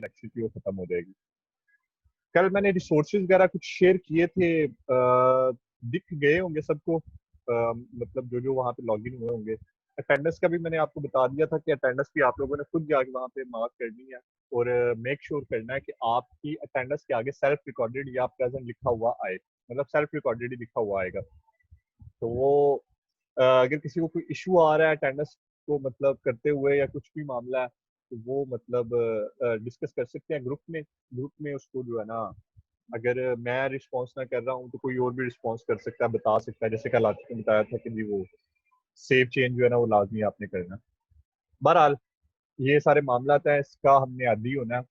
Lecture की वो खत्म हो जाएगी। कल मैंने रिसोर्सेज वगैरह कुछ शेयर किए थे, दिख गए होंगे सबको, मतलब जो जो वहाँ पे लॉग इन हुए होंगे। अटेंडेंस का भी मैंने आपको बता दिया था कि अटेंडेंस भी आप लोगों ने खुद जाके वहाँ पे मार्क करनी है, और मेक श्योर करना है कि आपकी अटेंडेंस के आगे सेल्फ रिकॉर्डेड या प्रेजेंट लिखा हुआ आए, मतलब सेल्फ रिकॉर्डेड ही लिखा हुआ आएगा। तो वो अगर किसी को कोई इशू आ रहा है अटेंडेंस को मतलब करते हुए या कुछ भी मामला है, तो वो मतलब डिस्कस कर सकते हैं ग्रुप में उसको जो है ना, अगर मैं रिस्पॉन्स ना कर रहा हूँ तो कोई और भी रिस्पॉन्स कर सकता है, बता सकता है। जैसे कल आपने बताया था कि जी वो सेव चेंज जो है ना वो लाजमी आपने करना। बहरहाल ये सारे मामला है, इसका हमने आदी होना है।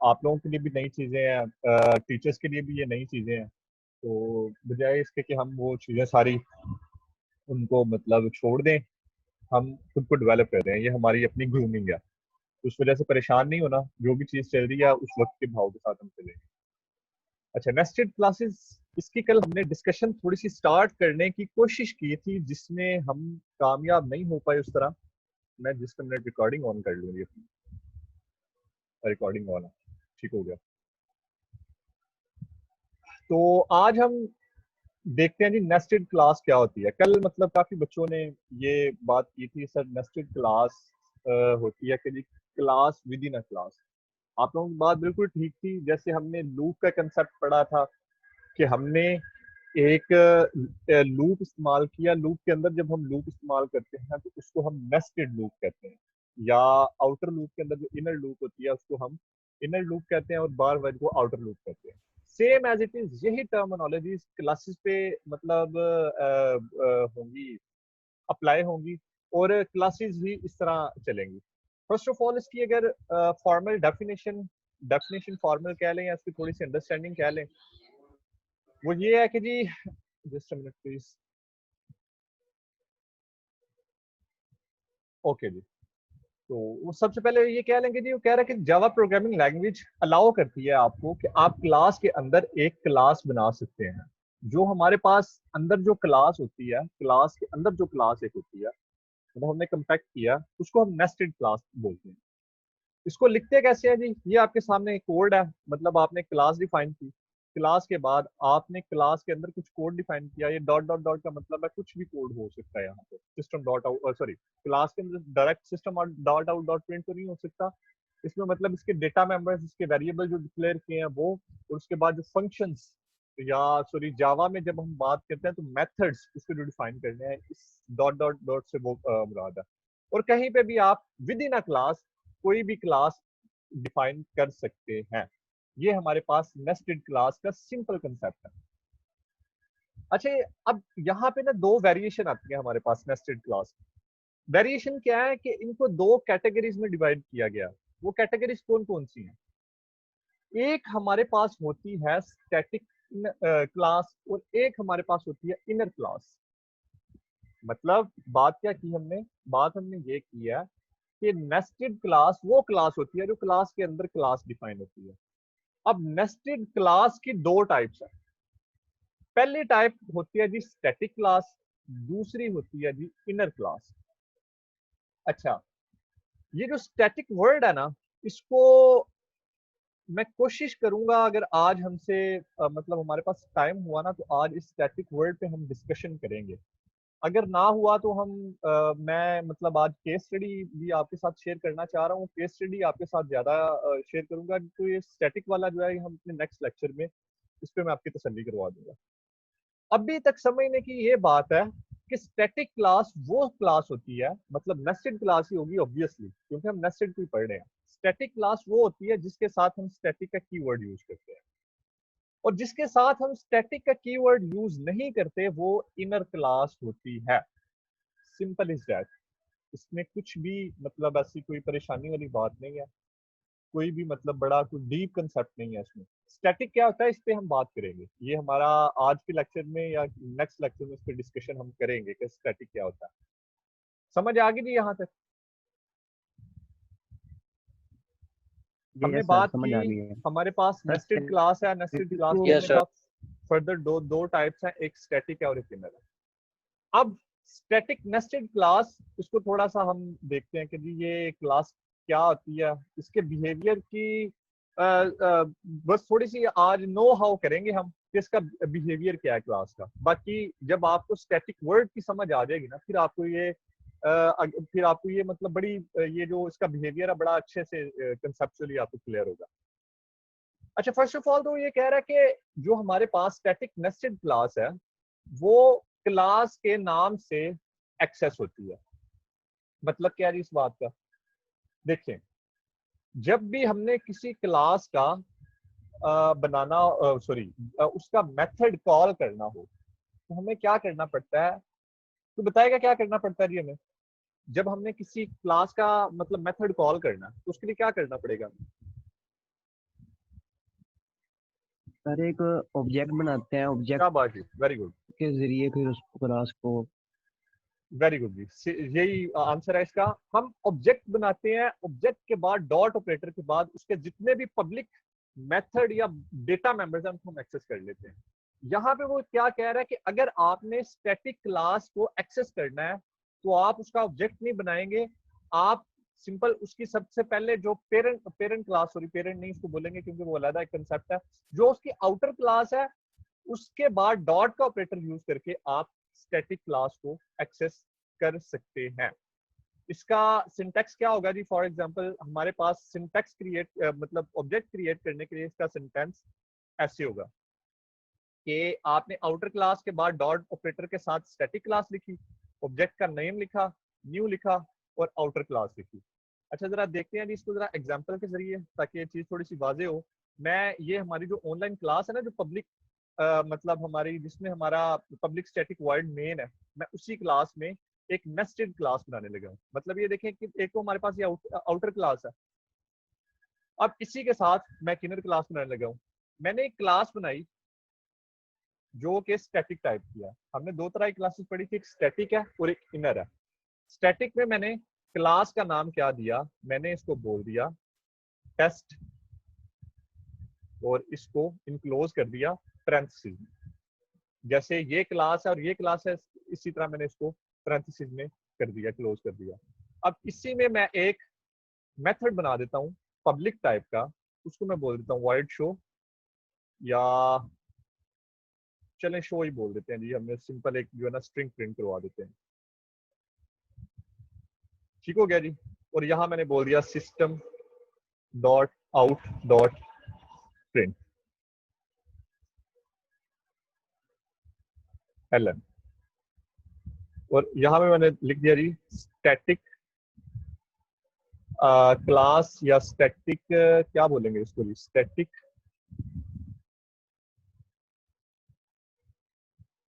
आप लोगों के लिए भी नई चीज़ें हैं, टीचर्स के लिए भी ये नई चीज़ें हैं, तो बजाय इसके कि हम वो चीज़ें सारी उनको मतलब छोड़ दें, हम खुद को डेवलप कर रहे हैं, ये हमारी अपनी ग्रूमिंग है। उस वजह से परेशान नहीं होना, जो भी चीज़ चल रही है उस वक्त के भाव के साथ हम चलेंगे। अच्छा, नेस्टेड क्लासेस, इसकी कल हमने डिस्कशन थोड़ी सी स्टार्ट करने की कोशिश की थी, जिसमें हम कामयाब नहीं हो पाए उस तरह। मैं जिस मिनट रिकॉर्डिंग ऑन कर लूंगी अपनी, रिकॉर्डिंग ऑन है, ठीक हो गया। तो आज हम देखते हैं जी नेस्टेड क्लास क्या होती है। कल मतलब काफी बच्चों ने ये बात की थी, सर नेस्टेड क्लास होती है कि जी class within a class. आप लोगों की बात बिल्कुल ठीक थी। जैसे हमने लूप का कंसेप्ट पढ़ा था कि हमने एक लूप इस्तेमाल किया, लूप के अंदर जब हम लूप इस्तेमाल करते हैं तो उसको हम नेस्टेड लूप कहते हैं, या आउटर लूप के अंदर जो इनर लूप होती है उसको हम इनर लूप कहते हैं, और बार बार को आउटर लूप कहते हैं। सेम एज इट इज यही टर्मिनोलॉजीज क्लासेस पे मतलब होंगी, अप्लाई होंगी, और क्लासेस भी इस तरह चलेंगी। फर्स्ट ऑफ ऑल इसकी अगर फॉर्मल डेफिनेशन डेफिनेशन फॉर्मल कह लें या इसकी थोड़ी सी अंडरस्टैंडिंग कह लें, वो ये है कि जी, just a minute please, okay जी। तो वो सबसे पहले ये कह लेंगे जी, वो कह रहा है कि जावा प्रोग्रामिंग लैंग्वेज अलाउ करती है आपको कि आप क्लास के अंदर एक क्लास बना सकते हैं। जो हमारे पास अंदर जो क्लास होती है, क्लास के अंदर जो क्लास एक होती है, मतलब हमने कंपैक्ट किया, उसको हम नेस्टेड क्लास बोलते हैं। इसको लिखते कैसे हैं जी, ये आपके सामने एक कोड है। मतलब आपने क्लास डिफाइन की, क्लास के बाद आपने क्लास के अंदर कुछ कोड डिफाइन किया। ये डॉट डॉट डॉट का मतलब है कुछ भी कोड हो सकता है यहाँ पे। System dot out, sorry, class के अंदर direct system dot out dot print तो नहीं हो सकता। इसमें मतलब इसके डेटा मेंबर्स, इसके वेरिएबल जो डिक्लेयर किए हैं वो, और उसके बाद जो फंक्शंस, या सॉरी जावा में जब हम बात करते हैं तो मेथड्स उसके जो डिफाइन करने हैं, इस डॉट डॉट डॉट से वो मुराद है। और कहीं पे भी आप विद इन अ क्लास कोई भी क्लास डिफाइन कर सकते हैं। ये हमारे पास नेस्टेड क्लास का सिंपल कंसेप्ट है। अच्छा, अब यहाँ पे ना दो वेरिएशन आती है हमारे पास नेस्टेड क्लास। वेरिएशन क्या है कि इनको दो कैटेगरीज में डिवाइड किया गया। वो कैटेगरीज कौन कौन सी हैं? एक हमारे पास होती है स्टैटिक क्लास, और एक हमारे पास होती है इनर क्लास। मतलब बात क्या की हमने, बात हमने ये की है कि नेस्टेड क्लास वो क्लास होती है जो क्लास के अंदर क्लास डिफाइन होती है। अब नेस्टेड क्लास की दो टाइप्स है। पहली टाइप होती है जी स्टैटिक क्लास, दूसरी होती है जी इनर क्लास। अच्छा, ये जो स्टैटिक वर्ड है ना, इसको मैं कोशिश करूंगा, अगर आज हमसे मतलब हमारे पास टाइम हुआ ना, तो आज इस स्टैटिक वर्ड पे हम डिस्कशन करेंगे। अगर ना हुआ तो हम मैं मतलब आज केस स्टडी भी आपके साथ शेयर करना चाह रहा हूँ। केस स्टडी आपके साथ ज्यादा शेयर करूंगा, तो ये स्टैटिक वाला जो है हम अपने नेक्स्ट लेक्चर में इस पे मैं आपकी तसल्ली करवा दूंगा। अभी तक समझने की ये बात है कि स्टैटिक क्लास वो क्लास होती है, मतलब नेस्टेड क्लास ही होगी ऑब्वियसली, क्योंकि हम नेस्टेड को ही पढ़ रहे हैं। स्टैटिक क्लास वो होती है जिसके साथ हम स्टैटिक का कीवर्ड यूज करते हैं, और जिसके साथ हम स्टैटिक का कीवर्ड यूज नहीं करते वो इनर क्लास होती है। Simple is that. इसमें कुछ भी मतलब ऐसी कोई परेशानी वाली बात नहीं है, कोई भी मतलब बड़ा कोई डीप कंसेप्ट नहीं है इसमें। स्टैटिक क्या होता है इस पे हम बात करेंगे, ये हमारा आज के लेक्चर में या नेक्स्ट लेक्चर में इस पे डिस्कशन हम करेंगे कि स्टैटिक क्या होता है। समझ आ गई नहीं यहाँ तक? जी हमने यस सर, बात समझ की, आ गई है हमारे पास सर। नेस्टेड क्लास है, नेस्टेड क्लास की यस हमने सर। कहा फर्दर दो दो टाइप्स हैं, एक स्टैटिक है और एक इनर है। अब स्टैटिक नेस्टेड क्लास, इसको थोड़ा सा हम देखते हैं कि जी ये क्लास क्या होती है, इसके बिहेवियर की बस थोड़ी सी आज नो हाउ करेंगे हम कि इसका बिहेवियर क्या है क्लास का। बाकी जब आपको स्टैटिक वर्ड की समझ आ जाएगी ना, फिर आपको ये मतलब बड़ी ये जो इसका बिहेवियर है बड़ा अच्छे से कंसेप्चुअली आपको क्लियर होगा। अच्छा, फर्स्ट ऑफ ऑल तो ये कह रहा है कि जो हमारे पास स्टैटिक नेस्टेड क्लास है वो क्लास के नाम से एक्सेस होती है। मतलब क्या है इस बात का, देखें, जब भी हमने किसी क्लास का बनाना सॉरी उसका मेथड कॉल करना हो तो हमें क्या करना पड़ता है, तो बताएगा क्या करना पड़ता है जी हमें। जब हमने किसी क्लास का मतलब मेथड कॉल करना है तो उसके लिए क्या करना पड़ेगा। सर एक ऑब्जेक्ट बनाते हैं, ऑब्जेक्ट क्या बात है, वेरी गुड, के जरिए फिर उस क्लास को। वेरी गुड जी, यही आंसर है इसका। हम ऑब्जेक्ट बनाते हैं, ऑब्जेक्ट के बाद डॉट ऑपरेटर के बाद उसके जितने भी पब्लिक मेथड या डेटा मेंबर्स हैं उनको हम एक्सेस कर लेते हैं। यहाँ पे वो क्या कह रहा है कि अगर आपने स्टैटिक क्लास को एक्सेस करना है तो आप उसका ऑब्जेक्ट नहीं बनाएंगे, आप सिंपल उसकी सबसे पहले जो पेरेंट क्लास, सॉरी पेरेंट नहीं उसको बोलेंगे क्योंकि वो अलग एक कंसेप्ट है, जो उसकी आउटर क्लास है उसके बाद डॉट का ऑपरेटर यूज करके आप स्टैटिक क्लास को एक्सेस कर सकते हैं। इसका सिंटैक्स क्या होगा जी, फॉर एग्जांपल हमारे पास सिंटैक्स क्रिएट मतलब ऑब्जेक्ट क्रिएट करने के लिए इसका सिंटेंस ऐसे होगा कि आपने आउटर क्लास के बाद डॉट ऑपरेटर के साथ स्टैटिक क्लास लिखी, ऑब्जेक्ट का नेम लिखा, न्यू लिखा और आउटर क्लास लिखी। अच्छा जरा देखते हैं जी इसको जरा एग्जांपल के जरिए ताकि ये चीज थोड़ी सी वाजे हो। मैं ये हमारी जो ऑनलाइन क्लास है ना, जो पब्लिक मतलब हमारी जिसमें हमारा पब्लिक स्टैटिक वर्ड मेन है, मैं उसी क्लास में एक नेस्टेड क्लास बनाने लगा हूँ। मतलब ये देखें कि एक तो हमारे पास ये आउटर क्लास है, अब इसी के साथ मैं एक इनर क्लास बनाने लगा हूँ। मैंने एक क्लास बनाई जो कि स्टैटिक टाइप की है। हमने दो तरह की क्लासेस पढ़ी थी, एक स्टैटिक है और एक इनर है। स्टैटिक में मैंने क्लास का नाम क्या दिया, मैंने इसको बोल दिया टेस्ट और इसको इनक्लोज कर दिया पैरेंथेसिस में। जैसे ये क्लास है और ये क्लास है, इसी तरह मैंने इसको पैरेंथेसिस में कर दिया, क्लोज कर दिया। अब इसी में मैं एक मेथड बना देता हूँ पब्लिक टाइप का, उसको मैं बोल देता हूँ void शो, या चलें शो ही बोल देते हैं जी, हमने सिंपल एक जो है ना स्ट्रिंग प्रिंट करवा देते हैं। ठीक हो गया जी। और यहाँ मैंने बोल दिया system dot out dot print ln, और यहाँ में मैंने लिख दिया जी स्टैटिक क्लास या स्टैटिक क्या बोलेंगे इसको जी, static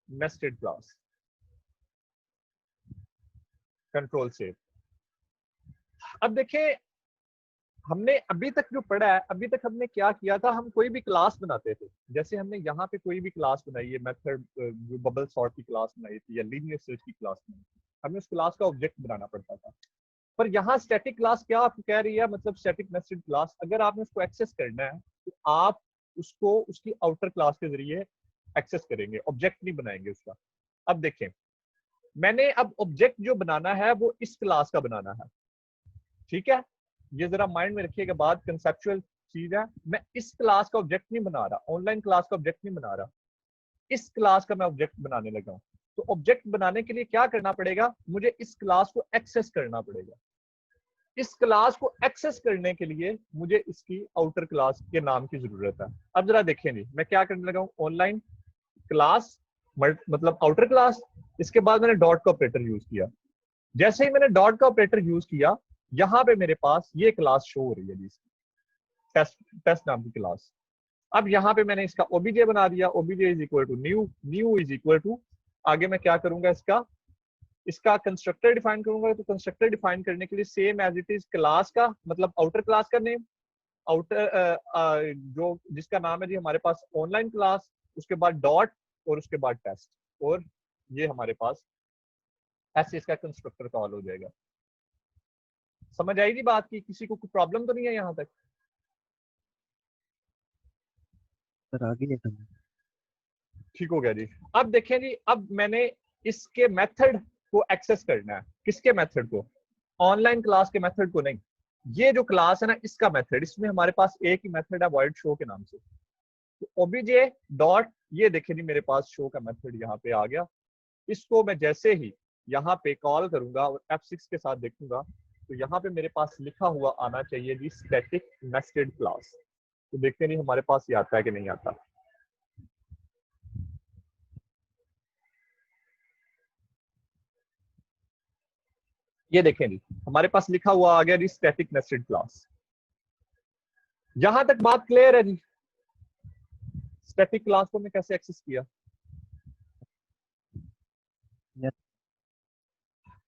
nested class, control save. अब देखें हमने अभी तक जो पढ़ा है, अभी तक हमने क्या किया था, हम कोई भी क्लास बनाते थे। जैसे हमने यहाँ पे कोई भी क्लास बनाई है, मेथड जो बबल सॉर्ट की क्लास बनाई थी या लीनियर सर्च की क्लास बनाई थी, हमें उस क्लास का ऑब्जेक्ट बनाना पड़ता था। पर यहाँ स्टैटिक क्लास क्या आपको कह रही है, मतलब स्टैटिक नेस्टेड क्लास, अगर आपने उसको एक्सेस करना है तो आप उसको उसकी आउटर क्लास के जरिए एक्सेस करेंगे, ऑब्जेक्ट नहीं बनाएंगे उसका। अब देखें मैंने अब ऑब्जेक्ट जो बनाना है वो इस क्लास का बनाना है, ठीक है, ये जरा माइंड में रखिएगा, बात कंसेप्चुअल चीज है। मैं इस क्लास का ऑब्जेक्ट नहीं बना रहा, ऑनलाइन क्लास का ऑब्जेक्ट नहीं बना रहा, इस क्लास का मैं ऑब्जेक्ट बनाने लगा हूं। तो ऑब्जेक्ट बनाने के लिए क्या करना पड़ेगा, मुझे इस क्लास को एक्सेस करना पड़ेगा। इस क्लास को एक्सेस करने के लिए मुझे इसकी आउटर क्लास के नाम की जरूरत है। अब जरा देखें जी मैं क्या करने लगा हूं, ऑनलाइन क्लास मतलब आउटर क्लास, इसके बाद मैंने डॉट का ऑपरेटर यूज किया। जैसे ही मैंने डॉट का ऑपरेटर यूज किया, यहां पे मेरे पास ये क्लास शो हो रही है जी, टेस्ट टेस्ट नाम की क्लास। अब यहाँ पे मैंने इसका ओबीजे बना दिया, OBJ is equal to new, new is equal to, आगे मैं क्या करूंगा, इसका इसका कंस्ट्रक्टर डिफाइन करूंगा। तो कंस्ट्रक्टर डिफाइन करने के लिए same as it is class का मतलब आउटर क्लास का नेम, आउटर जो जिसका नाम है जी हमारे पास ऑनलाइन क्लास, उसके बाद डॉट और उसके बाद टेस्ट, और ये हमारे पास ऐसे इसका कंस्ट्रक्टर कॉल हो जाएगा। समझ आएगी बात की, किसी को कोई प्रॉब्लम तो नहीं है यहाँ तक। सर आगे नहीं समझ। ठीक हो गया जी। अब देखें जी, अब मैंने इसके मेथड को एक्सेस करना है, किसके मेथड को, ऑनलाइन क्लास के मेथड को नहीं। ये जो क्लास है ना, इसका मेथड, इसमें हमारे पास एक ही मेथड है void show के नाम से। तो obj डॉट, ये देखे नहीं मेरे पास शो का मेथड यहाँ पे आ गया। इसको मैं जैसे ही यहाँ पे कॉल करूंगा और F6 के साथ देखूंगा, तो यहाँ पे मेरे पास लिखा हुआ आना चाहिए जी स्टैटिक नेस्टेड क्लास। तो देखते नहीं हमारे पास ये आता है कि नहीं आता। ये देखें जी, हमारे पास लिखा हुआ आ गया जी स्टैटिक नेस्टेड क्लास। यहां तक बात क्लियर है जी? स्टैटिक क्लास को मैं कैसे एक्सेस किया? Yes,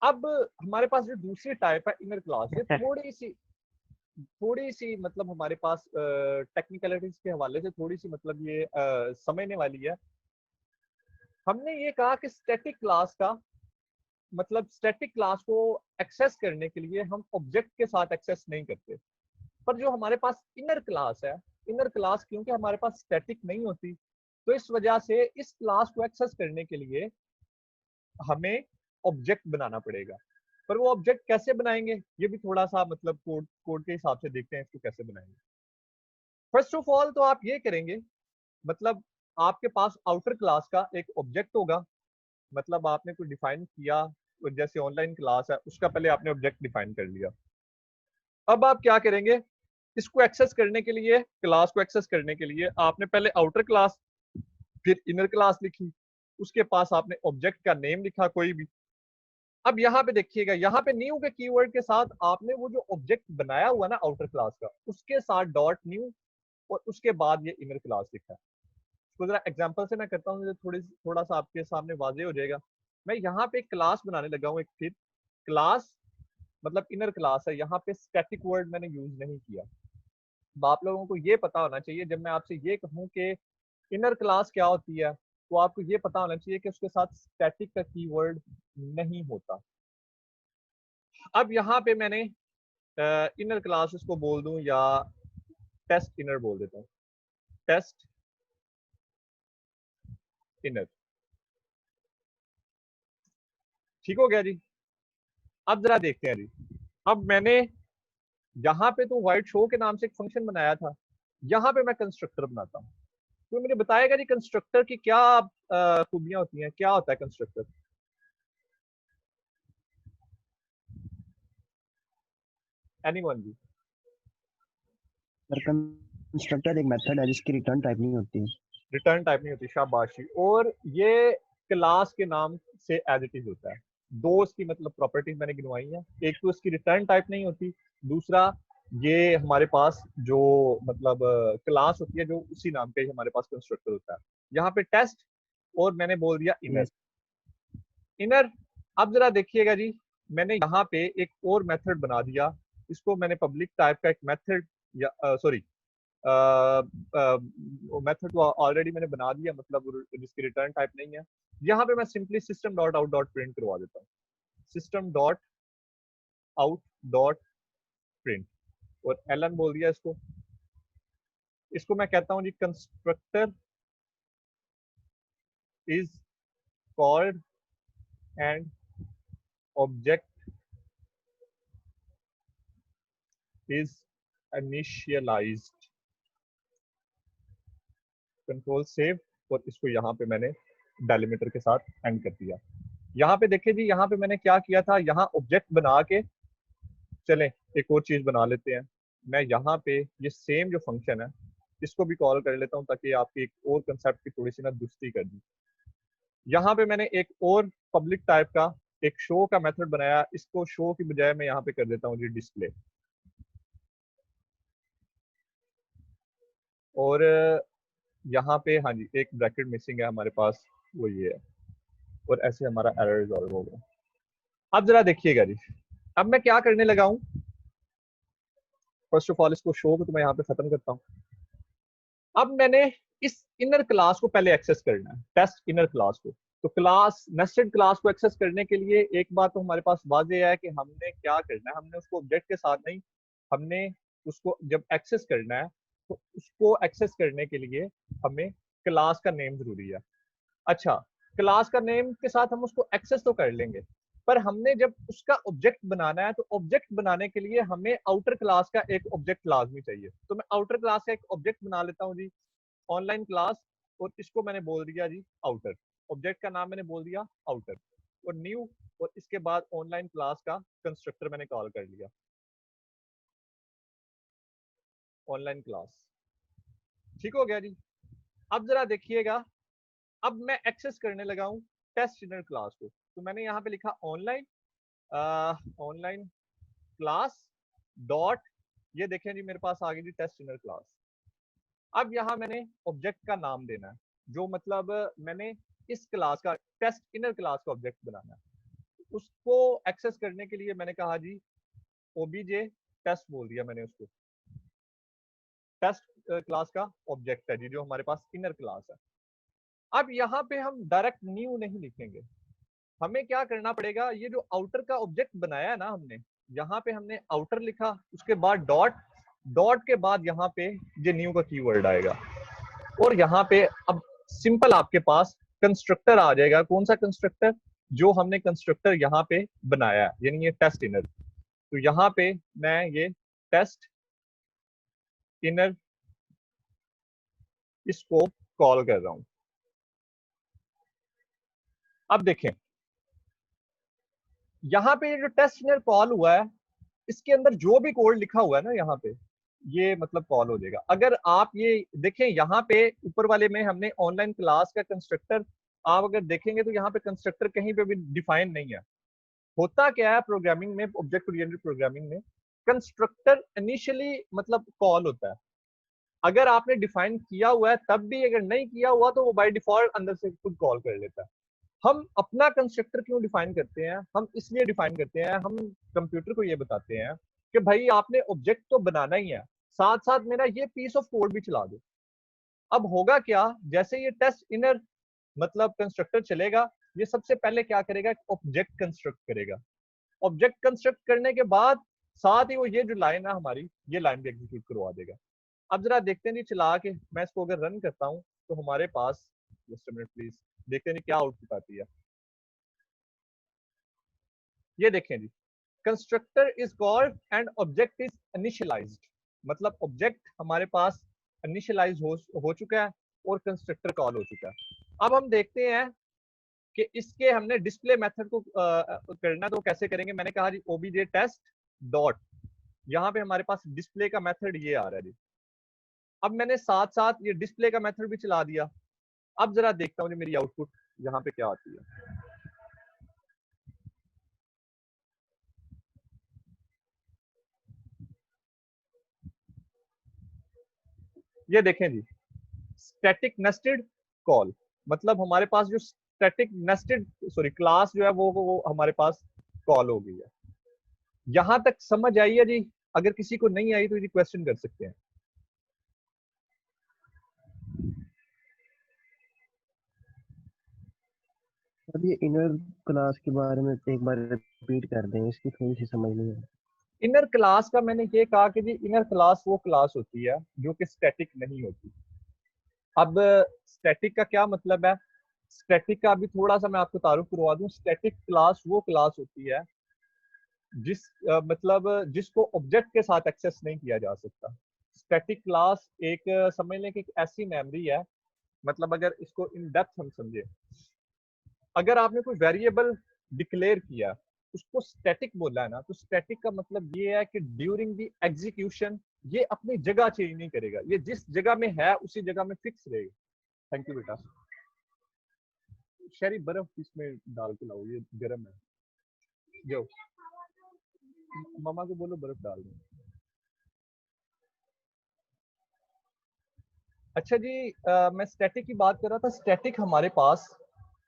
अब हमारे पास जो दूसरी टाइप है इनर क्लास, ये थोड़ी सी मतलब हमारे पास टेक्निकलिटीज के हवाले से थोड़ी सी मतलब ये समझने वाली है। हमने ये कहा कि स्टैटिक क्लास का मतलब स्टैटिक क्लास को एक्सेस करने के लिए हम ऑब्जेक्ट के साथ एक्सेस नहीं करते, पर जो हमारे पास इनर क्लास है, इनर क्लास क्योंकि हमारे पास स्टैटिक नहीं होती, तो इस वजह से इस क्लास को एक्सेस करने के लिए हमें ऑब्जेक्ट बनाना पड़ेगा। पर वो ऑब्जेक्ट कैसे बनाएंगे, ये भी थोड़ा सा मतलब कोड कोड के हिसाब से देखते हैं इसको कैसे बनाएंगे। फर्स्ट ऑफ ऑल तो आप ये करेंगे, मतलब आपके पास आउटर क्लास का एक ऑब्जेक्ट होगा, मतलब आपने कुछ डिफाइन किया, जैसे ऑनलाइन क्लास है उसका पहले आपने ऑब्जेक्ट डिफाइन कर लिया। अब आप क्या करेंगे, इसको एक्सेस करने के लिए, क्लास को एक्सेस करने के लिए आपने पहले आउटर क्लास फिर इनर क्लास लिखी, उसके पास आपने ऑब्जेक्ट का नेम लिखा कोई भी। अब यहाँ पे देखिएगा, यहाँ पे न्यू के कीवर्ड के साथ आपने वो जो ऑब्जेक्ट बनाया हुआ ना आउटर क्लास का, उसके साथ डॉट न्यू और उसके बाद ये इनर क्लास लिखा है। तो जरा एग्जांपल से मैं करता हूँ, थोड़ा सा आपके सामने वाजे हो जाएगा। मैं यहाँ पे एक क्लास बनाने लगा हूँ, एक फिर क्लास मतलब इनर क्लास है, यहाँ पे स्टैटिक वर्ड मैंने यूज नहीं किया। अब आप लोगों को ये पता होना चाहिए, जब मैं आपसे ये कहूँ कि इनर क्लास क्या होती है, तो आपको ये पता होना चाहिए कि उसके साथ स्टैटिक का कीवर्ड नहीं होता। अब यहाँ पे मैंने इनर क्लास इसको बोल दूं या टेस्ट इनर बोल देता हूँ, टेस्ट इनर। ठीक हो गया जी? अब जरा देखते हैं जी, अब मैंने यहाँ पे तो वाइट शो के नाम से एक फंक्शन बनाया था, यहाँ पे मैं कंस्ट्रक्टर बनाता हूँ। तो मुझे बताएगा जी कंस्ट्रक्टर की क्या खूबियां होती हैं, क्या होता है कंस्ट्रक्टर? एनीवन जी? सर कंस्ट्रक्टर एक मेथड है जिसकी रिटर्न टाइप नहीं होती। रिटर्न टाइप नहीं होती, शाबाशी। और ये क्लास के नाम से एज इट इज होता है। दो इसकी मतलब प्रॉपर्टीज मैंने गिनवाई हैं, एक तो इसकी रिटर्न टाइप नहीं होती, दूसरा ये हमारे पास जो मतलब क्लास होती है जो उसी नाम का ही हमारे पास कंस्ट्रक्टर होता है। यहाँ पे टेस्ट और मैंने बोल दिया इनर। यस इनर, अब जरा देखिएगा जी, मैंने यहाँ पे एक और मेथड बना दिया, इसको मैंने पब्लिक टाइप का एक मेथड या सॉरी मेथड को ऑलरेडी मैंने बना दिया, मतलब जिसकी रिटर्न टाइप नहीं है। यहाँ पे मैं simply system dot out dot print करवा देता हूँ, system dot out dot print, और एलन बोल दिया इसको। इसको मैं कहता हूँ जी constructor is called and object is initialized. Control save, और इसको यहाँ पे मैंने डेलीमीटर के साथ एंड कर दिया। यहाँ पे देखिए जी, यहाँ पे मैंने क्या किया था, यहाँ ऑब्जेक्ट बना के, चलें एक और चीज बना लेते हैं। मैं यहाँ पे ये सेम जो फंक्शन है इसको भी कॉल कर लेता हूँ, ताकि आपकी एक और कंसेप्ट की थोड़ी सी ना दुरुस्ती कर दी। यहाँ पे मैंने एक और पब्लिक टाइप का एक शो का मेथड बनाया, इसको शो की बजाय मैं यहाँ पे कर देता हूँ जी डिस्प्ले। और यहाँ पे हाँ जी एक ब्रैकेट मिसिंग है हमारे पास, वो ये है, और ऐसे हमारा एरर रिजॉल्व हो गया। अब जरा देखिएगा जी, अब मैं क्या करने लगा हूँ, फर्स्ट ऑफ ऑल इसको शो को तो मैं यहाँ पे खत्म करता हूँ। अब मैंने इस इनर क्लास को पहले एक्सेस करना है, टेस्ट इनर क्लास को। तो क्लास नेस्टेड क्लास को एक्सेस करने के लिए एक बात तो हमारे पास वाज़ेह है कि हमने क्या करना है, हमने उसको ऑब्जेक्ट के साथ नहीं, हमने उसको जब एक्सेस करना है तो उसको एक्सेस करने के लिए हमें क्लास का नेम जरूरी है। अच्छा, क्लास का नेम के साथ हम उसको एक्सेस तो कर लेंगे, पर हमने जब उसका ऑब्जेक्ट बनाना है तो ऑब्जेक्ट बनाने के लिए हमें आउटर क्लास का एक ऑब्जेक्ट लाजमी चाहिए। तो मैं आउटर क्लास का एक ऑब्जेक्ट बना लेता हूँ जी, ऑनलाइन क्लास, और इसको मैंने बोल दिया जी आउटर। ऑब्जेक्ट का नाम मैंने बोल दिया आउटर, और न्यू, और इसके बाद ऑनलाइन क्लास का कंस्ट्रक्टर मैंने कॉल कर लिया, ऑनलाइन क्लास। ठीक हो गया जी। अब जरा देखिएगा, अब मैं एक्सेस करने लगा हूँ टेस्ट इनर क्लास को। तो मैंने यहाँ पे लिखा ऑनलाइन, ऑनलाइन क्लास डॉट, ये देखें जी मेरे पास आ गई जी टेस्ट इनर क्लास। अब यहाँ मैंने ऑब्जेक्ट का नाम देना है, जो मतलब मैंने इस क्लास का, टेस्ट इनर क्लास का ऑब्जेक्ट बनाना है। उसको एक्सेस करने के लिए मैंने कहा जी ओबीजे टेस्ट बोल दिया मैंने उसको। टेस्ट क्लास का ऑब्जेक्ट है जी जो हमारे पास इनर क्लास है। अब यहाँ पे हम डायरेक्ट न्यू नहीं लिखेंगे, हमें क्या करना पड़ेगा, ये जो आउटर का ऑब्जेक्ट बनाया है ना हमने, यहाँ पे हमने आउटर लिखा, उसके बाद डॉट, डॉट के बाद यहाँ पे ये न्यू का कीवर्ड आएगा, और यहाँ पे अब सिंपल आपके पास कंस्ट्रक्टर आ जाएगा। कौन सा कंस्ट्रक्टर, जो हमने कंस्ट्रक्टर यहाँ पे बनाया है, यानी ये टेस्ट इनर। तो यहाँ पे मैं ये टेस्ट इनर इसको कॉल कर रहा हूं। अब देखें यहाँ पे ये जो टेस्ट इनर कॉल हुआ है, इसके अंदर जो भी कोड लिखा हुआ है ना यहाँ पे, ये मतलब कॉल हो जाएगा। अगर आप ये देखें यहाँ पे ऊपर वाले में हमने ऑनलाइन क्लास का कंस्ट्रक्टर, आप अगर देखेंगे तो यहाँ पे कंस्ट्रक्टर कहीं पे भी डिफाइन नहीं है। होता क्या है प्रोग्रामिंग में, ऑब्जेक्ट ओरिएंटेड प्रोग्रामिंग में, कंस्ट्रक्टर इनिशियली मतलब कॉल होता है। अगर आपने डिफाइन किया हुआ है तब भी, अगर नहीं किया हुआ तो वो बाय डिफॉल्ट अंदर से खुद कॉल कर लेता है। हम अपना कंस्ट्रक्टर क्यों डिफाइन करते हैं, हम इसलिए डिफाइन करते हैं, हम कंप्यूटर को ये बताते हैं कि भाई आपने ऑब्जेक्ट तो बनाना ही है, साथ साथ मेरा ये पीस ऑफ कोड भी चला दो। अब होगा क्या, जैसे ये टेस्ट इनर मतलब कंस्ट्रक्टर चलेगा, ये सबसे पहले क्या करेगा, ऑब्जेक्ट कंस्ट्रक्ट करेगा। ऑब्जेक्ट कंस्ट्रक्ट करने के बाद साथ ही वो ये जो लाइन है हमारी, ये लाइन भी एग्जीक्यूट करवा देगा। अब जरा देखते हैं जी चला के, मैं इसको अगर रन करता हूँ तो हमारे पास, जस्ट अ मिनट प्लीज, देखते हैं जी क्या आउटपुट आती है। ये देखें जी, constructor is called and object is initialized, मतलब ऑब्जेक्ट हमारे पास इनिशियलाइज हो चुका है और कंस्ट्रक्टर कॉल हो चुका है। अब हम देखते हैं कि इसके हमने डिस्प्ले मेथड को करना, तो कैसे करेंगे। मैंने कहा जी ओबीजे टेस्ट डॉट, यहाँ पे हमारे पास डिस्प्ले का मेथड ये आ रहा है जी। अब मैंने साथ साथ ये डिस्प्ले का मेथड भी चला दिया। अब जरा देखता हूँ जी मेरी आउटपुट यहाँ पे क्या आती है। ये देखें जी, स्टैटिक नेस्टेड कॉल, मतलब हमारे पास जो स्टैटिक नेस्टेड सॉरी क्लास जो है वो हमारे पास कॉल हो गई है। यहां तक समझ आई है जी? अगर किसी को नहीं आई तो ये क्वेश्चन कर सकते हैं। अब ये इनर क्लास के बारे में एक बार रिपीट कर दें, इसकी थोड़ी सी समझ नहीं है। इनर क्लास का मैंने ये कहा कि जी इनर क्लास वो क्लास होती है जो कि स्टैटिक नहीं होती। अब स्टैटिक का क्या मतलब है, स्टैटिक का अभी थोड़ा सा मैं आपको तारुफ करवा दूं। स्टैटिक क्लास वो क्लास होती है जिस मतलब जिसको ऑब्जेक्ट के साथ एक्सेस नहीं किया जा सकता। स्टैटिक क्लास एक समझ लें कि एक ऐसी मेमोरी है, मतलब अगर इसको इन डेप्थ हम समझे, अगर आपने कोई वेरिएबल डिक्लेयर किया, उसको स्टैटिक बोला है ना, तो स्टैटिक का मतलब ये है कि ड्यूरिंग द एग्जीक्यूशन ये अपनी जगह चेंज नहीं करेगा, ये जिस जगह में है उसी जगह में फिक्स रहेगा। थैंक यू बेटा। शहरी बर्फ इसमें डाल के लाओ, ये गर्म है। जो मामा को बोलो बर्फ डाल दो। अच्छा जी, मैं स्टैटिक की बात कर रहा था। स्टैटिक हमारे पास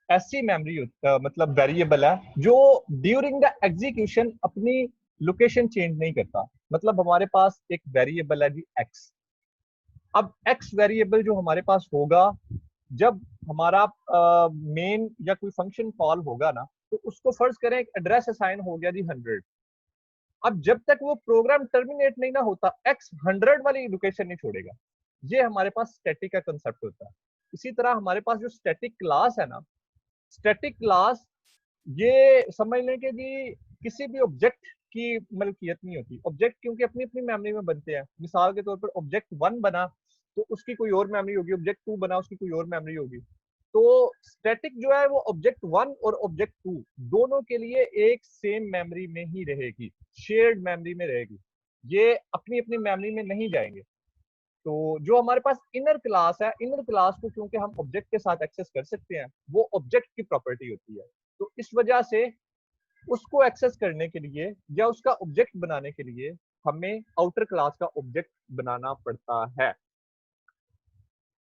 ऐसी मेमोरी मतलब वेरिएबल है जो ड्यूरिंग द एग्जीक्यूशन अपनी लोकेशन चेंज नहीं करता। मतलब हमारे पास एक वेरिएबल है जी एक्स। अब एक्स वेरिएबल जो हमारे पास होगा, जब हमारा मेन या कोई फंक्शन कॉल होगा ना, तो उसको फर्ज करें एक एड्रेस असाइन हो गया जी 100। अब जब तक वो प्रोग्राम टर्मिनेट नहीं ना होता, एक्स 100 वाली लोकेशन नहीं छोड़ेगा। ये हमारे पास स्टैटिक का कंसेप्ट होता है। इसी तरह हमारे पास जो स्टैटिक क्लास है ना, स्टैटिक क्लास ये समझ लें कि जी किसी भी ऑब्जेक्ट की मलकियत नहीं होती। ऑब्जेक्ट क्योंकि अपनी अपनी मेमोरी में बनते हैं। मिसाल के तौर पर ऑब्जेक्ट 1 बना तो उसकी कोई और मेमोरी होगी, ऑब्जेक्ट 2 बना उसकी कोई और मेमोरी होगी। तो स्टैटिक जो है वो ऑब्जेक्ट 1 और ऑब्जेक्ट 2 दोनों के लिए एक सेम मेमोरी में ही रहेगी, शेयर्ड मेमोरी में रहेगी। ये अपनी अपनी मेमोरी में नहीं जाएंगे। तो जो हमारे पास इनर क्लास है, इनर क्लास को क्योंकि हम ऑब्जेक्ट के साथ एक्सेस कर सकते हैं, वो ऑब्जेक्ट की प्रॉपर्टी होती है। तो इस वजह से उसको एक्सेस करने के लिए या उसका ऑब्जेक्ट बनाने के लिए हमें आउटर क्लास का ऑब्जेक्ट बनाना पड़ता है।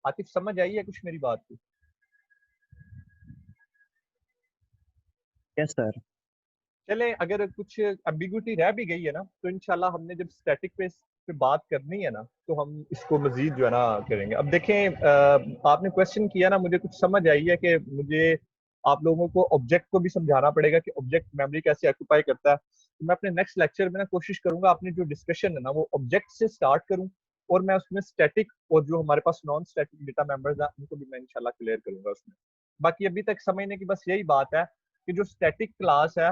आतिफ समझ आई है कुछ मेरी बात की? Yes sir. चलें, अगर कुछ एम्बिग्युइटी रह भी गई है ना, तो इंशाल्लाह हमने जब स्टैटिक पे बात करनी है ना, तो हम इसको मजीद जो है ना करेंगे। अब देखें, आपने क्वेश्चन किया ना, मुझे कुछ समझ आई है कि मुझे आप लोगों को ऑब्जेक्ट को भी समझाना पड़ेगा कि ऑब्जेक्ट मेमोरी कैसे ऑक्यूपाई करता है। तो मैं अपने नेक्स्ट लेक्चर में ना कोशिश करूंगा अपनी जो डिस्कशन है ना वो ऑब्जेक्ट से स्टार्ट करूं, और मैं उसमें स्टैटिक और जो हमारे पास नॉन स्टैटिक डेटा मेंबर्स हैं उनको भी मैं इंशाल्लाह क्लियर करूंगा उसमें। बाकी अभी तक समझने की बस यही बात है कि जो स्टैटिक क्लास है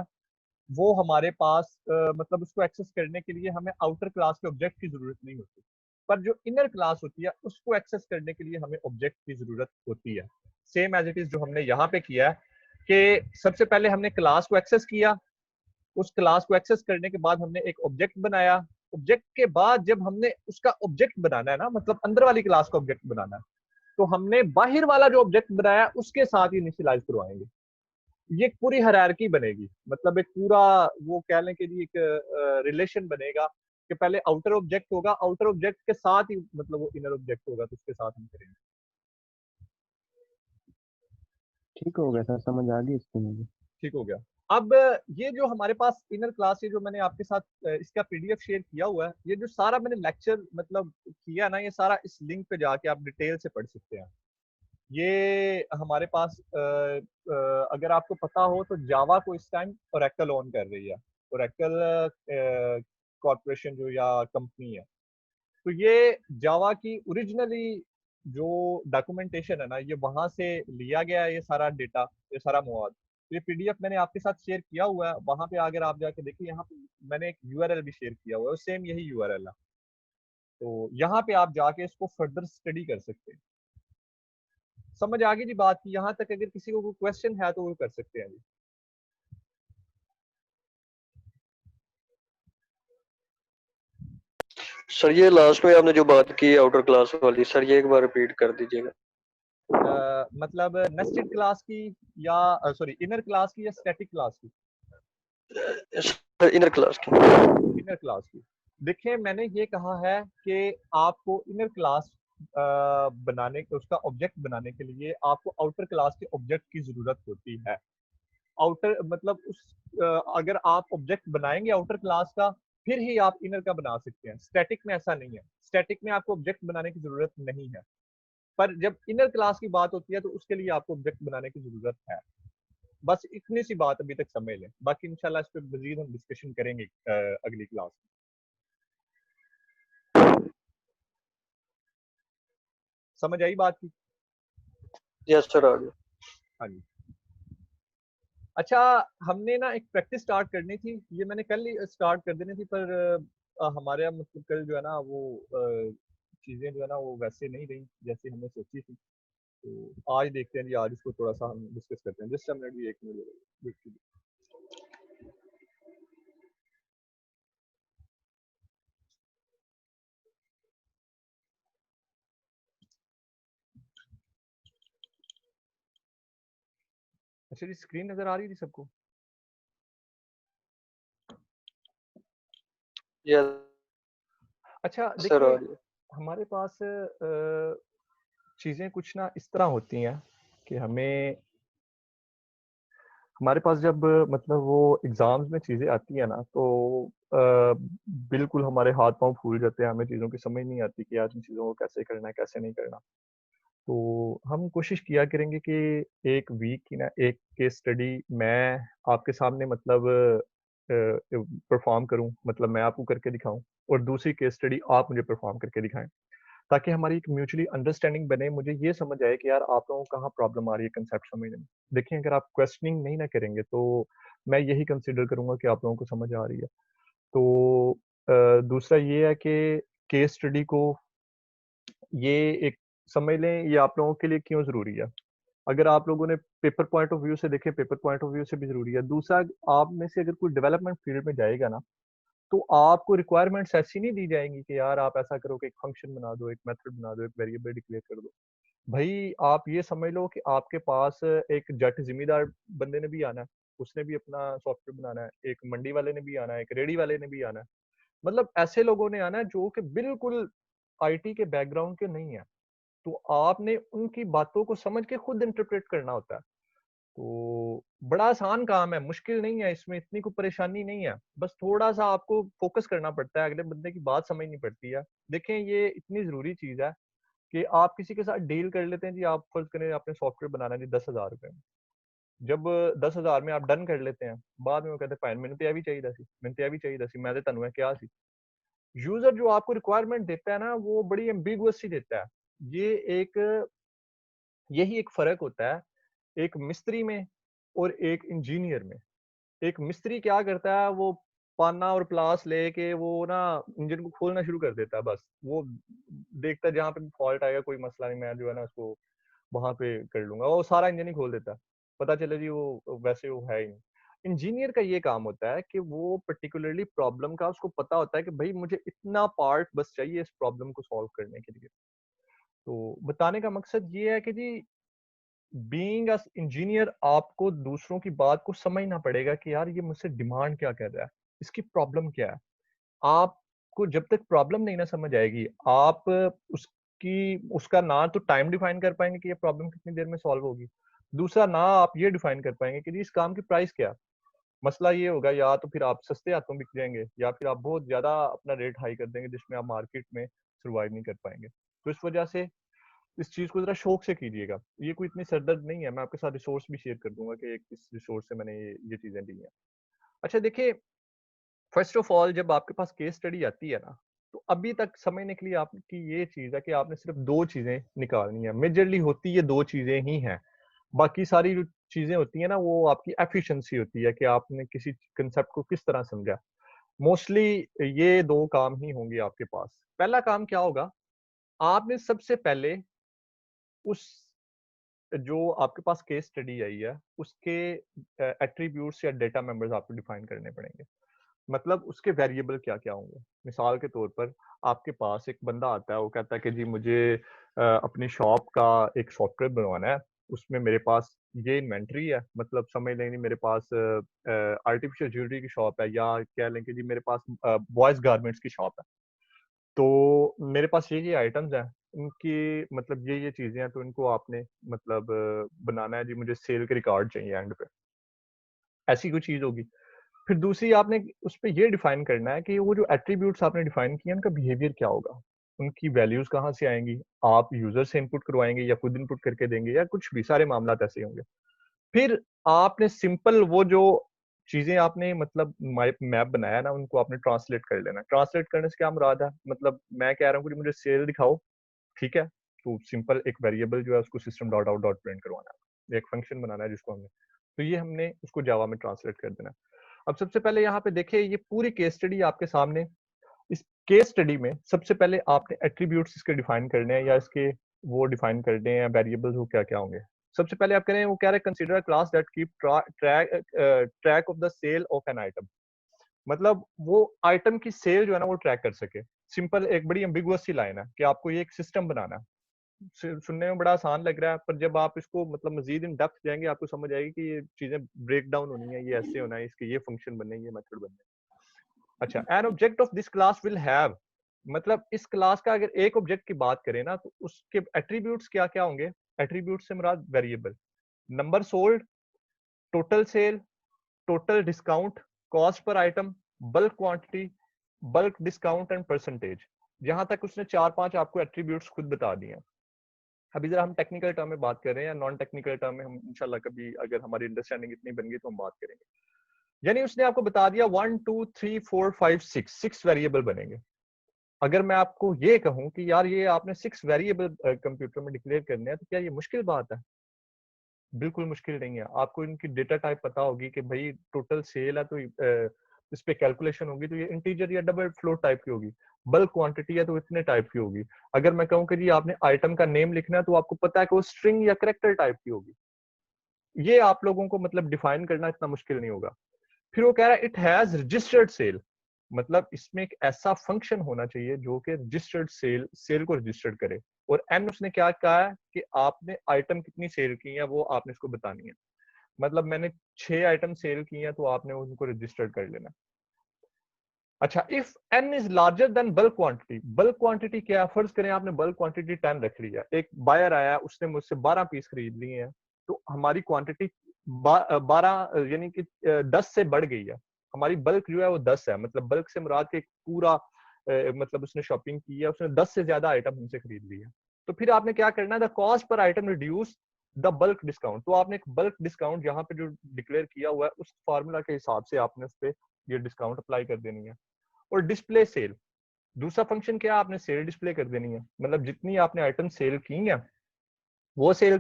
वो हमारे पास मतलब उसको एक्सेस करने के लिए हमें आउटर क्लास के ऑब्जेक्ट की जरूरत नहीं होती। पर जो इनर क्लास होती है उसको एक्सेस करने के लिए हमें ऑब्जेक्ट की जरूरत होती है। सेम एज इट इज जो हमने यहाँ पे किया है कि सबसे पहले हमने क्लास को एक्सेस किया, उस क्लास को एक्सेस करने के बाद हमने एक ऑब्जेक्ट बनाया। ऑब्जेक्ट के बाद जब हमने उसका ऑब्जेक्ट बनाना है ना, मतलब अंदर वाली क्लास का ऑब्जेक्ट बनाना है, तो हमने बाहर वाला जो ऑब्जेक्ट बनाया उसके साथ ही इनिशियलाइज करवाएंगे। ये एक पूरी हायरार्की बनेगी, मतलब एक पूरा वो कह लें कि जी एक रिलेशन बनेगा कि पहले आउटर ऑब्जेक्ट होगा, आउटर ऑब्जेक्ट के साथ ही मतलब वो इनर ऑब्जेक्ट होगा, तो उसके साथ हम करेंगे। ठीक हो गया सर, समझ आ गई इसकी मुझे। ठीक हो गया। अब ये जो हमारे पास इनर क्लास है जो मैंने आपके साथ इसका पीडीएफ शेयर किया हुआ है, ये जो सारा मैंने लेक्चर मतलब किया ना, ये सारा इस लिंक पे जाके आप डिटेल से पढ़ सकते हैं। ये हमारे पास अगर आपको पता हो तो जावा को इस टाइम ओरेकल ओन कर रही है। ओरेकल कॉरपोरेशन जो या कंपनी है। तो ये जावा की ओरिजिनली जो डॉक्यूमेंटेशन है ना, ये वहां से लिया गया है, ये सारा डेटा, ये सारा मवाद। ये पीडीएफ मैंने आपके साथ शेयर किया हुआ है, वहां पे अगर आप जाके देखिए, यहाँ पे मैंने एक यूआरएल भी शेयर किया हुआ है, सेम यही यूआरएल है। तो यहाँ पे आप जाके इसको फर्दर स्टडी कर सकते हैं। समझ आ गई जी बात की? यहाँ तक अगर किसी को कोई क्वेश्चन है तो वो कर सकते हैं जी। सर ये लास्ट में आपने जो बात की आउटर क्लास वाली, सर ये एक बार रिपीट कर दीजिएगा। मतलब नेस्टेड क्लास की या सॉरी इनर क्लास की या स्टैटिक क्लास की? सर इनर क्लास की। इनर क्लास की। देखिए, मैंने ये कहा है कि आपको इनर क्लास बनाने के, उसका ऑब्जेक्ट बनाने के लिए आपको आउटर क्लास के ऑब्जेक्ट की जरूरत होती है। आउटर मतलब उस अगर आप ऑब्जेक्ट बनाएंगे आउटर क्लास का, फिर ही आप इनर का बना सकते हैं। स्टैटिक में ऐसा नहीं है, स्टैटिक में आपको ऑब्जेक्ट बनाने की जरूरत नहीं है। पर जब इनर क्लास की बात होती है तो उसके लिए आपको ऑब्जेक्ट बनाने की जरूरत है। बस इतनी सी बात अभी तक समझ लें, बाकी इंशाल्लाह इस पर मजीद हम डिस्कशन करेंगे अगली क्लास में। समझ आई बात की? यस सर आ गया। हाँ जी। अच्छा, हमने ना एक प्रैक्टिस स्टार्ट करनी थी, ये मैंने कल ही स्टार्ट कर देनी थी, पर हमारे यहाँ मतलब कल जो है ना वो चीज़ें जो है ना वो वैसे नहीं रही जैसे हमने सोची थी। तो आज देखते हैं जी, आज इसको थोड़ा सा हम डिस्कस करते हैं। जस्ट मिनट भी, 1 मिनट लगेगा। अच्छा जी, स्क्रीन नजर आ रही थी सबको? यस अच्छा सर देखिए, आ गया। हमारे पास चीज़ें कुछ ना इस तरह होती हैं कि हमारे पास जब मतलब वो एग्जाम्स में चीज़ें आती है ना, तो बिल्कुल हमारे हाथ पांव फूल जाते हैं, हमें चीज़ों की समझ नहीं आती कि यार इन चीज़ों को कैसे करना है कैसे नहीं करना। तो हम कोशिश किया करेंगे कि एक वीक की ना एक केस स्टडी मैं आपके सामने मतलब परफॉर्म करूं, मतलब मैं आपको करके दिखाऊं, और दूसरी केस स्टडी आप मुझे परफॉर्म करके दिखाएं। ताकि हमारी एक म्यूचुअली अंडरस्टैंडिंग बने, मुझे ये समझ आए कि यार आप लोगों को कहाँ प्रॉब्लम आ रही है कंसेप्ट समझने में। देखिए अगर आप क्वेश्चनिंग नहीं ना करेंगे तो मैं यही कंसिडर करूंगा कि आप लोगों को समझ आ रही है। तो दूसरा ये है कि केस स्टडी को ये एक समझ लें ये आप लोगों के लिए क्यों ज़रूरी है। अगर आप लोगों ने पेपर पॉइंट ऑफ व्यू से देखें, पेपर पॉइंट ऑफ व्यू से भी ज़रूरी है। दूसरा, आप में से अगर कोई डेवलपमेंट फील्ड में जाएगा ना, तो आपको रिक्वायरमेंट्स ऐसी नहीं दी जाएँगी कि यार आप ऐसा करो कि एक फंक्शन बना दो, एक मेथड बना दो, एक वेरिएबल डिक्लेयर कर दो। भई आप ये समझ लो कि आपके पास एक जट ज़िम्मेदार बंदे ने भी आना है, उसने भी अपना सॉफ्टवेयर बनाना है, एक मंडी वाले ने भी आना है, एक रेहड़ी वाले ने भी आना है। मतलब ऐसे लोगों ने आना है जो कि बिल्कुल आईटी के बैकग्राउंड के नहीं है। तो आपने उनकी बातों को समझ के खुद इंटरप्रेट करना होता है। तो बड़ा आसान काम है, मुश्किल नहीं है, इसमें इतनी कोई परेशानी नहीं है। बस थोड़ा-सा आपको फ़ोकस करना पड़ता है, अगले बंदे की बात समझनी पड़ती है। देखें ये इतनी ज़रूरी चीज़ है कि आप किसी के साथ डील कर लेते हैं जी, आप फ़र्ज़ करें आपने सॉफ्टवेयर बनाना है जी ₹10,000 में। जब 10,000 में आप डन कर लेते हैं, बाद में वो कहते हैं भाई मैनू तो ये भी चाहिए सी, मैनू तो ये भी चाहिए सी, मैं तो तन्नू क्या सी। यूज़र जो आपको रिक्वायरमेंट देता है ना, वो बड़ी एम्बिगुअस सी देता है। ये एक यही एक फ़र्क होता है, एक मिस्त्री में और एक इंजीनियर में। एक मिस्त्री क्या करता है, वो पाना और प्लास लेके वो ना इंजन को खोलना शुरू कर देता है बस। वो देखता है जहाँ पे फ़ॉल्ट आएगा कोई मसला नहीं, मैं जो है ना उसको वहाँ पे कर लूँगा। वो सारा इंजन ही खोल देता है। पता चले जी वो वैसे वो है ही नहीं। इंजीनियर का ये काम होता है कि वो पर्टिकुलरली प्रॉब्लम का उसको पता होता है कि भई मुझे इतना पार्ट बस चाहिए इस प्रॉब्लम को सॉल्व करने के लिए। तो बताने का मकसद ये है कि जी बीइंग अ इंजीनियर आपको दूसरों की बात को समझना पड़ेगा कि यार ये मुझसे डिमांड क्या कर रहा है, इसकी प्रॉब्लम क्या है। आपको जब तक प्रॉब्लम नहीं ना समझ आएगी, आप उसका ना तो टाइम डिफाइन कर पाएंगे कि ये प्रॉब्लम कितनी देर में सॉल्व होगी। दूसरा, ना आप ये डिफाइन कर पाएंगे कि जी इस काम की प्राइस क्या है। मसला ये होगा, या तो फिर आप सस्ते हाथों बिक जाएंगे या फिर आप बहुत ज्यादा अपना रेट हाई कर देंगे जिसमें आप मार्केट में सर्वाइव नहीं कर पाएंगे। तो इस वजह से इस चीज़ को ज़रा शौक से कीजिएगा। ये कोई इतनी सरदर्द नहीं है, मैं आपके साथ रिसोर्स भी शेयर कर दूँगा कि किस रिसोर्स से मैंने ये चीज़ें ली हैं। अच्छा देखिए, फर्स्ट ऑफ ऑल जब आपके पास केस स्टडी आती है ना, तो अभी तक समझने के लिए आपकी ये चीज़ है कि आपने सिर्फ़ 2 चीज़ें निकालनी है। मेजरली होती ये 2 चीज़ें ही हैं। बाकी सारी जो चीज़ें होती हैं ना, वो आपकी एफिशिएंसी होती है कि आपने किसी कांसेप्ट को किस तरह समझा। मोस्टली ये 2 काम ही होंगे आपके पास। पहला काम क्या होगा, आपने सबसे पहले उस जो आपके पास केस स्टडी आई है, उसके एट्रीब्यूट्स या डेटा मेंबर्स आपको डिफाइन करने पड़ेंगे। मतलब उसके वेरिएबल क्या-क्या होंगे। मिसाल के तौर पर आपके पास एक बंदा आता है, वो कहता है कि जी मुझे अपनी शॉप का एक सॉफ्टवेयर बनवाना है। उसमें मेरे पास ये इन्वेंटरी है, मतलब समझ लें कि मेरे पास आर्टिफिशियल ज्वेलरी की शॉप है, या कह लें कि जी मेरे पास बॉयज़ गारमेंट्स की शॉप है। तो मेरे पास ये आइटम्स हैं, इनकी मतलब ये चीज़ें हैं, तो इनको आपने मतलब बनाना है जी, मुझे सेल के रिकॉर्ड चाहिए एंड पे, ऐसी कोई चीज़ होगी। फिर दूसरी आपने उसपे ये डिफाइन करना है कि वो जो एट्रिब्यूट्स आपने डिफाइन किए हैं, उनका बिहेवियर क्या होगा? उनकी वैल्यूज़ कहाँ से आएँगी? आप यूज़र से इनपुट करवाएँगे या खुद इनपुट करके देंगे या कुछ भी, सारे मामलात ऐसे ही होंगे। फिर आपने सिंपल वो जो चीज़ें आपने मतलब माइप मैप बनाया ना, उनको आपने ट्रांसलेट कर लेना है। ट्रांसलेट करने से क्या मुराद है? मतलब मैं कह रहा हूँ कि मुझे सेल दिखाओ, ठीक है? तो सिंपल एक वेरिएबल जो है उसको system dot out dot print करवाना है। एक फंक्शन बनाना है जिसको हमने, तो ये हमने उसको जावा में ट्रांसलेट कर देना है। अब सबसे पहले यहाँ पे देखिए, ये पूरी केस स्टडी आपके सामने। इस केस स्टडी में सबसे पहले आपने एट्रीब्यूट्स इसके डिफाइन करने हैं, या इसके वो डिफाइन करने हैं वेरिएबल्स, वो क्या-क्या होंगे। सबसे पहले आप कह रहे हैं, वो कह रहे हैं consider a class that keep track of the sale of an item. मतलब वो आइटम की सेल जो है ना वो ट्रैक कर सके। सिंपल एक बड़ी एम्बिगुअस सी लाइन है कि आपको ये एक सिस्टम बनाना है। सुनने में बड़ा आसान लग रहा है, पर जब आप इसको मतलब मजीद इन डेप्थ जाएंगे आपको समझ आएगी कि ये चीजें ब्रेक डाउन होनी है, ये ऐसे होना है, इसके ये फंक्शन बनने हैं, ये मेथड बनने हैं। अच्छा, an object of this class will have, मतलब इस क्लास का अगर एक ऑब्जेक्ट की बात करें ना, तो उसके एट्रीब्यूट्स क्या क्या होंगे। एट्रीब्यूट से मुराद variable, number sold, total sale, total discount, cost per item, bulk quantity, bulk discount and percentage. जहां तक उसने 4-5 आपको एट्रीब्यूट्स खुद बता दिए हैं। अभी जरा हम टेक्निकल टर्म में बात कर रहे हैं, या नॉन टेक्निकल टर्म में हम इंशाल्लाह कभी अगर हमारी अंडरस्टैंडिंग इतनी बन गई तो हम बात करेंगे। यानी उसने आपको बता दिया 1 2 3 4 5 6 वेरिएबल बनेंगे। अगर मैं आपको ये कहूं कि यार ये आपने 6 वेरिएबल कंप्यूटर में डिक्लेयर करने हैं, तो क्या ये मुश्किल बात है? बिल्कुल मुश्किल नहीं है। आपको इनकी डेटा टाइप पता होगी कि भाई टोटल सेल है तो इस पे कैलकुलेशन होगी तो ये इंटीजर या डबल फ्लोट टाइप की होगी। बल्क क्वांटिटी है तो इतने टाइप की होगी। अगर मैं कहूँ कि जी आपने आइटम का नेम लिखना है तो आपको पता है कि वो स्ट्रिंग या कैरेक्टर टाइप की होगी। ये आप लोगों को मतलब डिफाइन करना इतना मुश्किल नहीं होगा। फिर वो कह रहा है इट हैज रजिस्टर्ड सेल, मतलब इसमें एक ऐसा फंक्शन होना चाहिए जो कि रजिस्टर्ड सेल को रजिस्टर्ड करे। और एन उसने क्या कहा है कि आपने आइटम कितनी सेल की है वो आपने इसको बतानी है। मतलब मैंने 6 आइटम सेल की हैं तो आपने उनको रजिस्टर्ड कर लेना। अच्छा, if N is larger than bulk quantity, bulk quantity क्या है? फर्ज करें आपने बल्क क्वांटिटी 10 रख ली है, एक बायर आया उसने मुझसे 12 पीस खरीद लिए हैं, तो हमारी क्वांटिटी 12 यानी कि 10 से बढ़ गई है। हमारी बल्क जो है वो 10 है, मतलब बल्क से मुराद के पूरा मतलब उसने शॉपिंग की है, उसने 10 से ज्यादा आइटम हमसे खरीद ली है। तो फिर आपने क्या करना है, the cost per item reduce the bulk discount. तो आपने एक बल्क डिस्काउंट यहाँ पे जो डिक्लेयर किया हुआ है उस फॉर्मूला के हिसाब से आपने उस पर ये डिस्काउंट अप्लाई कर देनी है। और डिस्प्ले सेल, दूसरा फंक्शन क्या है, आपने सेल डिस्प्ले कर देनी है। मतलब जितनी आपने आइटम सेल की है वो सेल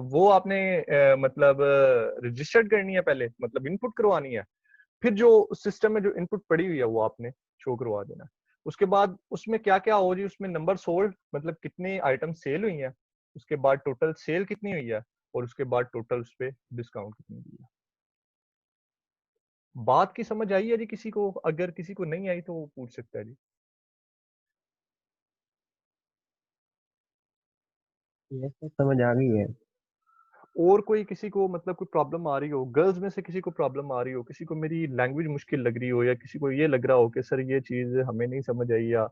वो आपने मतलब रजिस्टर्ड करनी है पहले, मतलब इनपुट करवानी है। फिर जो सिस्टम में जो इनपुट पड़ी हुई है वो आपने शो करवा देना है। उसके बाद उसमें क्या क्या हो जी, उसमें नंबर सोल्ड, मतलब कितनी आइटम सेल हुई है, उसके बाद टोटल सेल कितनी हुई है, और उसके बाद टोटल उस पे डिस्काउंट कितनी दी है। बात की समझ आई है जी किसी को? अगर किसी को नहीं आई तो वो पूछ सकता है जी। ये सब समझ आ गई है। और कोई किसी को मतलब कोई प्रॉब्लम आ रही हो, गर्ल्स में से किसी को प्रॉब्लम आ रही हो, किसी को मेरी लैंग्वेज मुश्किल लग रही हो, या किसी को ये लग रहा हो कि सर ये चीज हमें नहीं समझ आई, या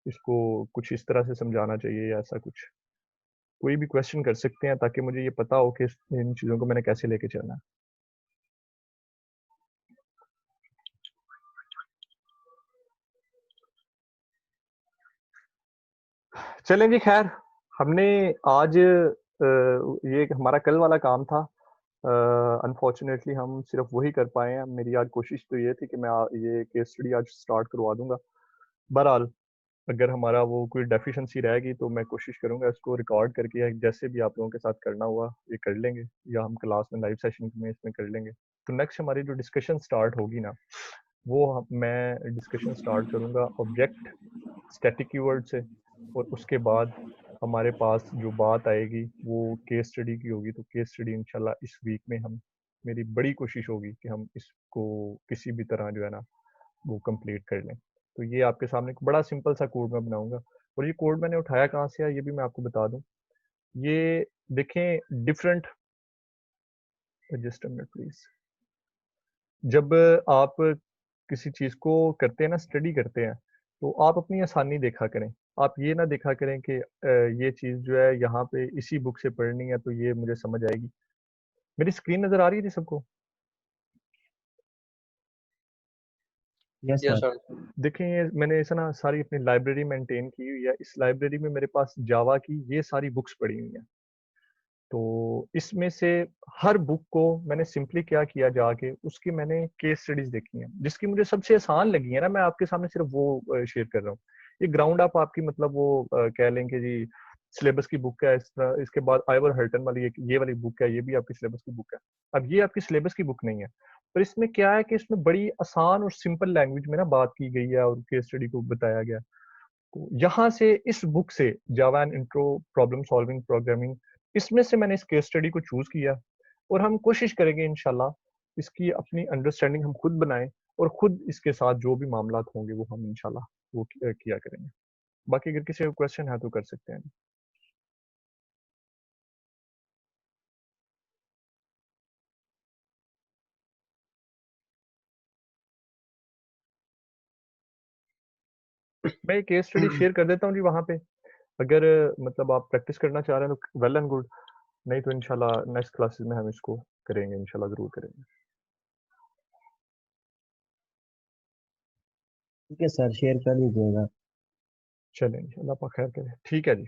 इसको कुछ इस तरह से समझाना चाहिए या ऐसा कुछ, कोई भी क्वेश्चन कर सकते हैं ताकि मुझे ये पता हो कि इन चीजों को मैंने कैसे लेके चलना है। चलें जी, खैर हमने आज ये हमारा कल वाला काम था। अनफॉर्चुनेटली हम सिर्फ वही कर पाए हैं। मेरी आज कोशिश तो ये थी कि मैं ये केस स्टडी आज स्टार्ट करवा दूंगा। बहरहाल अगर हमारा वो कोई डेफिशिएंसी रहेगी तो मैं कोशिश करूंगा इसको रिकॉर्ड करके, या जैसे भी आप लोगों के साथ करना हुआ ये कर लेंगे, या हम क्लास में लाइव सेशन में इसमें कर लेंगे। तो नेक्स्ट हमारी जो डिस्कशन स्टार्ट होगी ना, वो मैं डिस्कशन स्टार्ट करूंगा ऑब्जेक्ट स्टैटिक कीवर्ड से। और उसके बाद हमारे पास जो बात आएगी वो केस स्टडी की होगी। तो केस स्टडी इंशाल्लाह इस वीक में हम, मेरी बड़ी कोशिश होगी कि हम इसको किसी भी तरह जो है ना वो कंप्लीट कर लें। तो ये आपके सामने एक बड़ा सिंपल सा कोड मैं बनाऊंगा। और ये कोड मैंने उठाया कहाँ से है ये भी मैं आपको बता दूं। ये देखें different, just a minute please. जब आप किसी चीज को करते हैं ना, स्टडी करते हैं, तो आप अपनी आसानी देखा करें। आप ये ना देखा करें कि ये चीज जो है यहाँ पे इसी बुक से पढ़नी है तो ये मुझे समझ आएगी। मेरी स्क्रीन नजर आ रही है जी सबको? Yes yes sir. सर। देखें ये मैंने ऐसा ना सारी अपनी लाइब्रेरी मेंटेन की हुई है। इस लाइब्रेरी में मेरे पास जावा की ये सारी बुक्स पड़ी हुई हैं। तो इसमें से हर बुक को मैंने सिंपली क्या किया, जाके उसकी मैंने केस स्टडीज देखी हैं जिसकी मुझे सबसे आसान लगी है ना, मैं आपके सामने सिर्फ वो शेयर कर रहा हूँ। ये ग्राउंड अप आपकी मतलब वो कह लें कि जी सिलेबस की बुक है इस तरह। इसके बाद आइवर हल्टन वाली ये वाली बुक है, ये भी आपकी सिलेबस की बुक है। अब ये आपकी सिलेबस की बुक नहीं है, पर इसमें क्या है कि इसमें बड़ी आसान और सिंपल लैंग्वेज में ना बात की गई है और केस स्टडी को बताया गया। तो यहाँ से इस बुक से Java and intro problem solving programming, इसमें से मैंने इस केस स्टडी को चूज किया। और हम कोशिश करेंगे इंशाल्लाह इसकी अपनी अंडरस्टैंडिंग हम खुद बनाएं, और खुद इसके साथ जो भी मामला होंगे वो हम इंशाल्लाह वो किया करेंगे। बाकी अगर किसी को क्वेश्चन है तो कर सकते हैं। मैं ये केस स्टडी शेयर कर देता हूँ जी वहाँ पे। अगर मतलब आप प्रैक्टिस करना चाह रहे हैं तो वेल एंड गुड, नहीं तो इंशाल्लाह नेक्स्ट क्लासेस में हम इसको करेंगे, इंशाल्लाह जरूर करेंगे। ठीक है सर, शेयर कर दीजिएगा। चलें इंशाल्लाह, आप खैर करें। ठीक है जी।